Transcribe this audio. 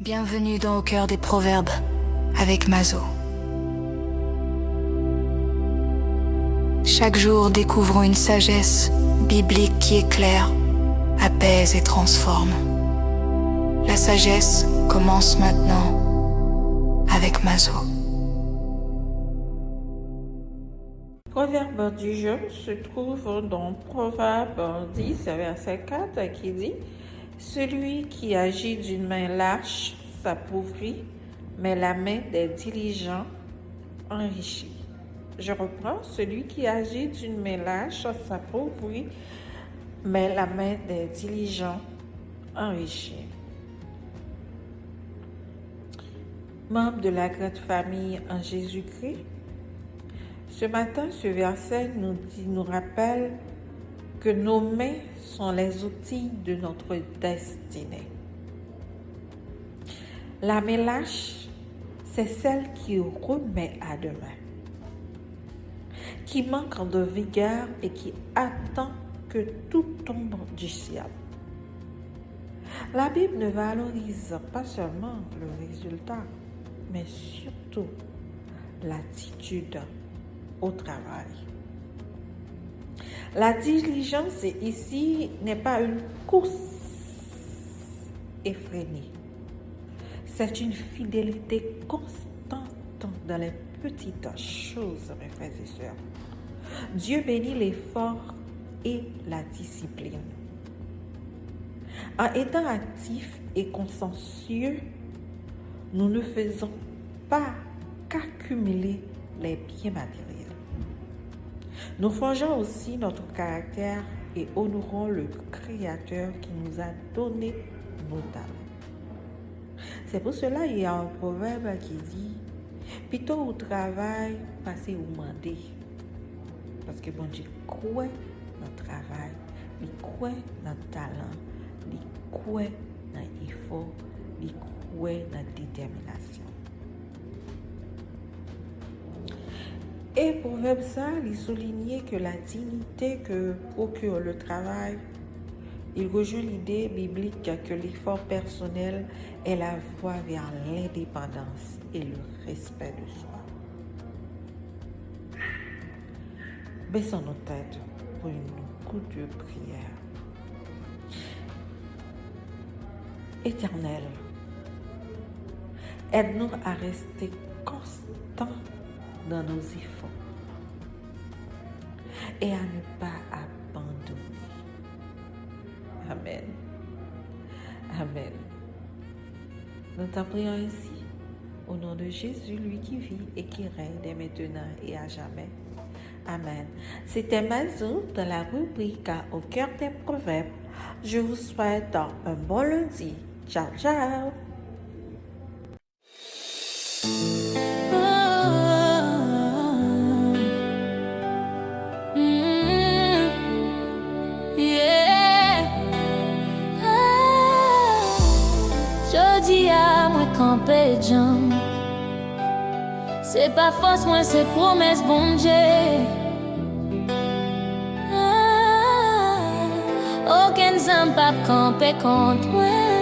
Bienvenue dans Au cœur des proverbes avec Mazo. Chaque jour, découvrons une sagesse biblique qui éclaire, apaise et transforme. La sagesse commence maintenant avec Mazo. Le proverbe du jour se trouve dans Proverbe 10, verset 4, qui dit « Celui qui agit d'une main lâche s'appauvrit, mais la main des diligents enrichit. » Je reprends, celui qui agit d'une main lâche s'appauvrit, mais la main des diligents enrichit. Membres de la grande famille en Jésus-Christ, ce matin, ce verset nous rappelle que nos mains sont les outils de notre destinée. La main lâche, c'est celle qui remet à demain, qui manque de vigueur et qui attend que tout tombe du ciel. La Bible ne valorise pas seulement le résultat, mais surtout l'attitude au travail. La diligence ici n'est pas une course effrénée. C'est une fidélité constante dans les petites choses, mes frères et sœurs. Dieu bénit l'effort et la discipline. En étant actifs et consciencieux, nous ne faisons pas qu'accumuler les biens matériels. Nous forgeons aussi notre caractère et honorons le Créateur qui nous a donné nos talents. C'est pour cela qu'il y a un proverbe qui dit « Plutôt au travail, passez au mandé ». Parce que bon Dieu croit dans le travail, il croit dans le talent, il croit dans l'effort, il croit dans la détermination. Et proverbe ça, il soulignait que la dignité que procure le travail, il rejoint l'idée biblique que l'effort personnel est la voie vers l'indépendance et le respect de soi. Baissons nos têtes pour une courte prière. Éternel, aide-nous à rester constants dans nos efforts et à ne pas abandonner. Amen. Amen. Nous t'en prions ainsi, au nom de Jésus, lui qui vit et qui règne dès maintenant et à jamais. Amen. C'était Mazo dans la rubrique Au cœur des proverbes. Je vous souhaite un bon lundi. Ciao, ciao. Jodi a moi campé jam. C'est pas force moi c'est promesse bon Dieu. Aucun zam pas campé contre moi.